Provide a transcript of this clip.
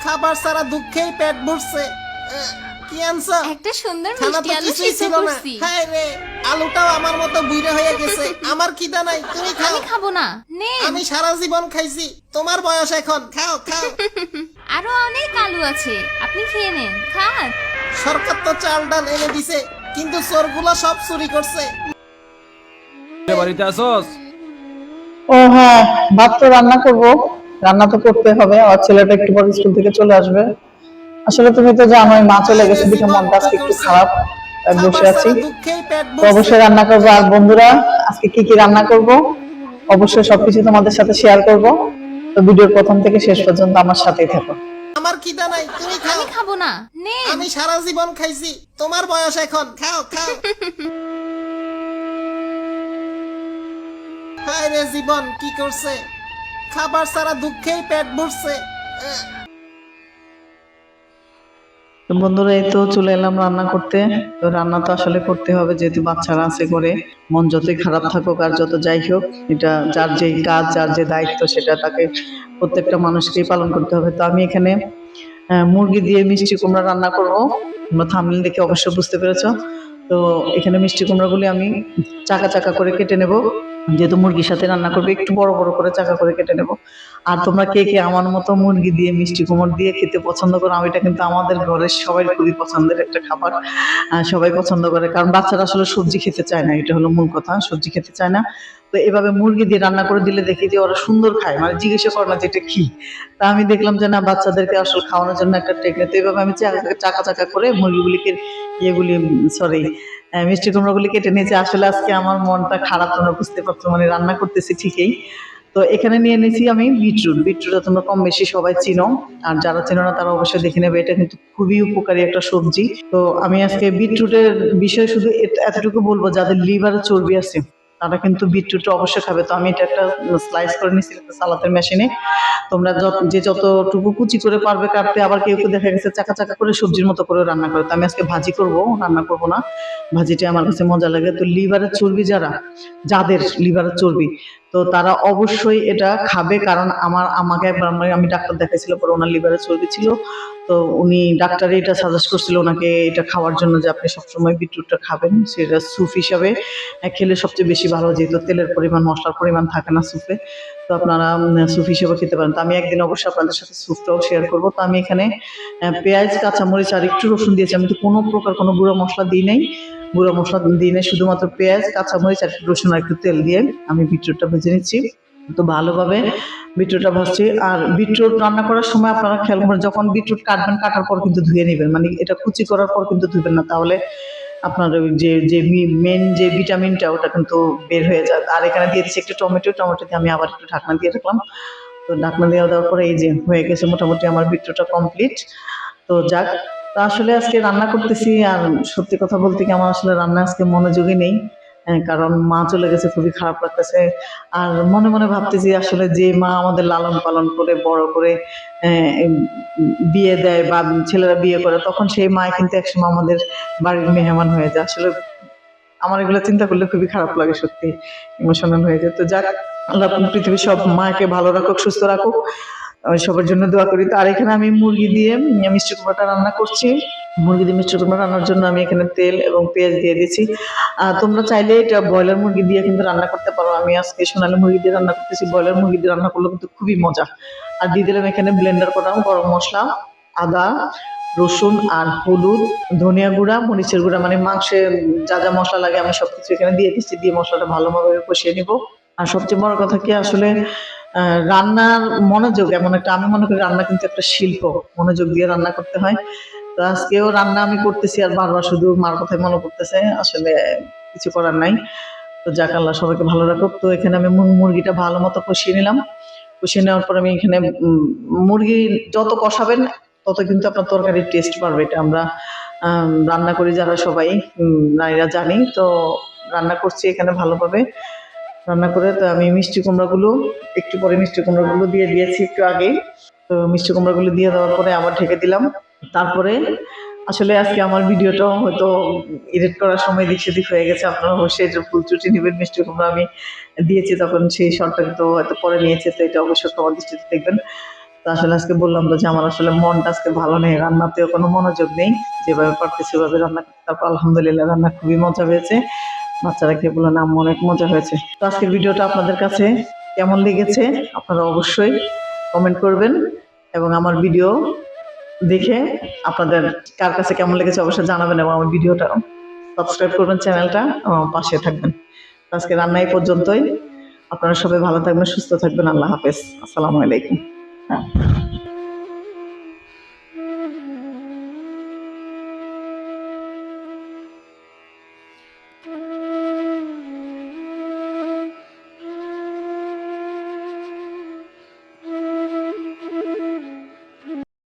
খাবার সারা দুঃখেই পেট ভরছে। কি আনছো? একটা সুন্দর খানা মিষ্টি তো আলু কিছুই সিদ্ধ ছিল না। করছি। হায় রে, আলুটাও আমার মতো বুইড়া হয়ে গেছে। আমার খিদা নাই, তুমি খাও। আমি খাবো না, নেন। আমি সারা জীবন খাইছি, তোমার বয়স এখন, খাও খাও। আরো অনেক আলু আছে, আপনি খেয়ে নেন, খান। সরকার তো চাল ডাল এনে দিছে, কিন্তু চোরগুলো সব চুরি করছে। বাড়িতে আসোস? ও হ্যাঁ, ভাত তো রান্না করব। রান্না তো করতে হবে, আর ছেলেটা একটু পরে স্কুল থেকে চলে আসবে। আসলে তুমি তো জানোই মা চলে হায় রে গেছে, দেখে জীবন, মনটা কি আজকে একটু করছে? খারাপ, তাই বসে খাবার আছি। সারা দুঃখেই পেট তো ভরছে। অবশ্যই রান্না করবো। আর বন্ধুরা, আজকে কি কি রান্না করব অবশ্যই সবকিছু তোমাদের সাথে শেয়ার করব। তো ভিডিওর প্রথম থেকে শেষ পর্যন্ত আমার সাথেই থাকো। আমার খিদা নাই, তুমি খাও। আমি খাবো না, নেন। আমি সারা জীবন খাইছি, তোমার বয়স এখন, খাও খাও। হায় রে জীবন, কি করছে? খাবার সারা দুঃখেই পেট ভরছে। তো বন্ধুরা, এই তো চলে এলাম রান্না করতে। তো রান্না তো আসলে করতে হবে, যেহেতু বাচ্চারা আছে করে। মন যতই খারাপ থাকুক আর যত যাই হোক, এটা যার যেই কাজ, যার যে দায়িত্ব, সেটা তাকে প্রত্যেকটা মানুষকেই পালন করতে হবে। তো আমি এখানে মুরগি দিয়ে মিষ্টি কুমড়া রান্না করবো। তোমরা থাম্বনেল দেখে অবশ্যই বুঝতে পেরেছো। তো এখানে মিষ্টি কুমড়াগুলি আমি চাকা চাকা করে কেটে নেব, যেহেতু মুরগির সাথে রান্না করবে একটু বড় বড় করে চাকা করে কেটে নেব। আর তোমরা কে কে আমার মতো মুরগি দিয়ে মিষ্টি কুমড় দিয়ে খেতে পছন্দ করো? এটা কিন্তু আমাদের ঘরের সবাই খুবই পছন্দের একটা খাবার। সবাই পছন্দ করে, কারণ বাচ্চারা আসলে সবজি খেতে চায় না, এটা হলো মূল কথা, সবজি খেতে চায় না। তো এভাবে মুরগি দিয়ে রান্না করে দিলে দেখি যে ওরা সুন্দর খায়, মানে জিজ্ঞাসা করে না যেটা কি। তা আমি দেখলাম যে না, বাচ্চাদেরকে আসলে খাওয়ানোর জন্য একটা টেকনিক। তো এইভাবে আমি চাকা চাকা করে মুরগিগুলিকে ইয়েগুলি সরি মিষ্টি কুমড়োগুলি কেটে নিয়েছি। আসলে আজকে আমার মনটা খারাপ, তোমরা বুঝতে পারছো, মানে রান্না করতেছি ঠিকই। তো এখানে নিয়ে নিয়েছি আমি বিটরুট। বিটরুটটা তোমরা কম বেশি সবাই চিনো, আর যারা চেনো না তারা অবশ্যই দেখে নেবে। এটা কিন্তু খুবই উপকারী একটা সবজি। তো আমি আজকে বিটরুটের বিষয়ে শুধু এতটুকু বলবো, যাদের লিভারে চর্বি আছে তারা কিন্তু বিটরুটটা অবশ্যই খাবে। তো আমি এটা একটা স্লাইস করে নিয়েছি একটা সালাতের মেশিনে। তোমরা যে যতটুকু কুচি করে পারবে কাটতে, আবার কেউ কেউ দেখা গেছে চাকা চাকা করে সবজির মতো করে রান্না করে। তো আমি আজকে ভাজি করব, রান্না করব না। ভাজিটা আমার কাছে মজা লাগে। তো লিভারের চর্বি যাদের লিভারের চর্বি, তো তারা অবশ্যই এটা খাবে। কারণ আমাকে একবার আমি ডাক্তার দেখাইছিল, পরে ওনার লিভারের চর্বি ছিল। তো উনি ডাক্তার এটা সাজেস্ট করছিল ওনাকে এটা খাওয়ার জন্য, যে আপনি সবসময় বিটরুটটা খাবেন, সেটা স্যুপ হিসাবে খেলে সবচেয়ে বেশি ভালো, যেহেতু তেলের পরিমাণ, মশলার পরিমাণ থাকে না স্যুপে। তো আপনারা স্যুপ হিসেবে খেতে পারেন। তো আমি একদিন অবশ্যই আপনাদের সাথে স্যুপটাও শেয়ার করবো। তো আমি এখানে পেঁয়াজ, কাঁচামরিচ আর একটু রসুন দিয়েছি। আমি তো কোনো প্রকার কোনো গুঁড়ো মশলা দিই নাই, গুঁড়ো মশলা দিই নাই, শুধুমাত্র পেঁয়াজ, কাঁচামরিচ আর একটু রসুন আর একটু তেল দিয়ে আমি বিটরুটটা ভেজে নিচ্ছি। তো ভালোভাবে বিটরুটটা ভাজছি। আর বিটরুট রান্না করার সময় আপনারা খেয়াল করবেন, যখন বিটরুট কাটবেন কাটার পর কিন্তু ধুয়ে নেবেন, মানে এটা কুচি করার পর কিন্তু ধুবেন না, তাহলে আপনার ওই যে মেন যে ভিটামিনটা ওটা কিন্তু বের হয়ে যায়। আর এখানে দিয়ে দিচ্ছি একটু টমেটো দিয়ে আমি আবার একটু ঢাকনা দিয়ে রাখলাম। তো ঢাকনা দেওয়ার পরে এই যে হয়ে গেছে মোটামুটি আমার বিটরুটটা কমপ্লিট। তো যাক, তা আসলে আজকে রান্না করতেছি, আর সত্যি কথা বলতে কি আমার আসলে রান্না আজকে মনোযোগী নেই। কারণ মা চলে গেছে, খুবই খারাপ লাগতেছে। আর মনে মনে ভাবতেছি আসলে যে মা আমাদের লালন পালন করে বড় করে বিয়ে দেয় বা ছেলেরা বিয়ে করে, তখন সেই মা কিন্তু একসময় আমাদের বাড়ির মেহমান হয়ে যায়। আসলে আমার এগুলো চিন্তা করলে খুবই খারাপ লাগে, সত্যি ইমোশনাল হয়ে যায়। তো যাক, আল্লাহ পৃথিবীর সব মাকে ভালো রাখুক, সুস্থ রাখুক, আমি সবার জন্য দোয়া করি। তো আর এখানে আমি মুরগি দিয়ে মিষ্টি কুমড়াটা রান্না করছি। মুরগি দিয়ে মিষ্টি কুমড়া রান্নার জন্য আমি এখানে তেল এবং পেঁয়াজ দিয়ে দিচ্ছি। তোমরা চাইলে এটা ব্রয়লার মুরগি দিয়ে কিন্তু রান্না করতে পারো। আমি আজকে সোনালী মুরগি দিয়ে রান্না করতেছি। ব্রয়লার মুরগি দিয়ে রান্না করলে কিন্তু খুবই মজা। আর দিয়ে দিলাম এখানে ব্লেন্ডার করা গরম মশলা, আদা, রসুন আর হলুদ, ধনিয়া গুঁড়া, মরিচের গুঁড়া, মানে মাংসে যা যা মশলা লাগে আমি সবকিছু এখানে দিয়ে দিচ্ছি। দিয়ে মশলাটা ভালোভাবে কষিয়ে নিব। আর সবচেয়ে বড় কথা কি, আসলে রান্নার মনোযোগ এমন একটা, আমি মনে করি রান্না কিন্তু একটা শিল্প, মনোযোগ দিয়ে রান্না করতে হয়। তো আজকেও রান্না আমি করতেছি, আর বারবার শুধু মার কথাই মনে করতেছে, আসলে কিছু করার নাই। তো যাক, আল্লাহ সবাইকে ভালো রাখুক। তো এখানে আমি মুরগিটা ভালো মতো কষিয়ে নিলাম। কষিয়ে নেওয়ার পর আমি এখানে মুরগি যত কষাবেন তত কিন্তু আপনার তরকারির টেস্ট বাড়বে। এটা আমরা রান্না করি যারা সবাই নারীরা জানি। তো রান্না করছি এখানে ভালোভাবে, রান্না করে তো আমি মিষ্টি কুমড়াগুলো একটু পরে মিষ্টি কুমড়াগুলো দিয়ে দিয়েছি একটু আগেই। তো মিষ্টি কুমড়াগুলো দিয়ে দেওয়ার পরে আবার ঢেকে দিলাম। তারপরে আসলে আজকে আমার ভিডিওটা হয়তো এডিট করার সময় দিক সেদিক হয়ে গেছে, আপনারা অবশ্যই এটার ভুল ত্রুটি নেবেন। মিষ্টি কুমড়া আমি দিয়েছি তখন সেই শর্টটা কিন্তু হয়তো পরে নিয়েছে, তো এটা অবশ্যই ক্ষমা দৃষ্টিতে দেখবেন। তো আসলে আজকে বললাম তো যে আমার আসলে মনটা আজকে ভালো নেই, রান্নাতেও কোনো মনোযোগ নেই, যেভাবে পারতেছি সেভাবে রান্না করতে। তারপর আলহামদুলিল্লাহ রান্না খুবই মজা হয়েছে, বাচ্চারা খেয়ে বললো না আম্মু অনেক মজা হয়েছে। তো আজকের ভিডিওটা আপনাদের কাছে কেমন লেগেছে আপনারা অবশ্যই কমেন্ট করবেন, এবং আমার ভিডিও দেখে আপনাদের কার কাছে কেমন লেগেছে অবশ্যই জানাবেন, এবং আমার ভিডিওটা সাবস্ক্রাইব করবেন চ্যানেলটা, এবং পাশে থাকবেন। তো আজকে রান্না এই পর্যন্তই। আপনারা সবাই ভালো থাকবেন, সুস্থ থাকবেন। আল্লাহ হাফেজ, আসসালামু আলাইকুম।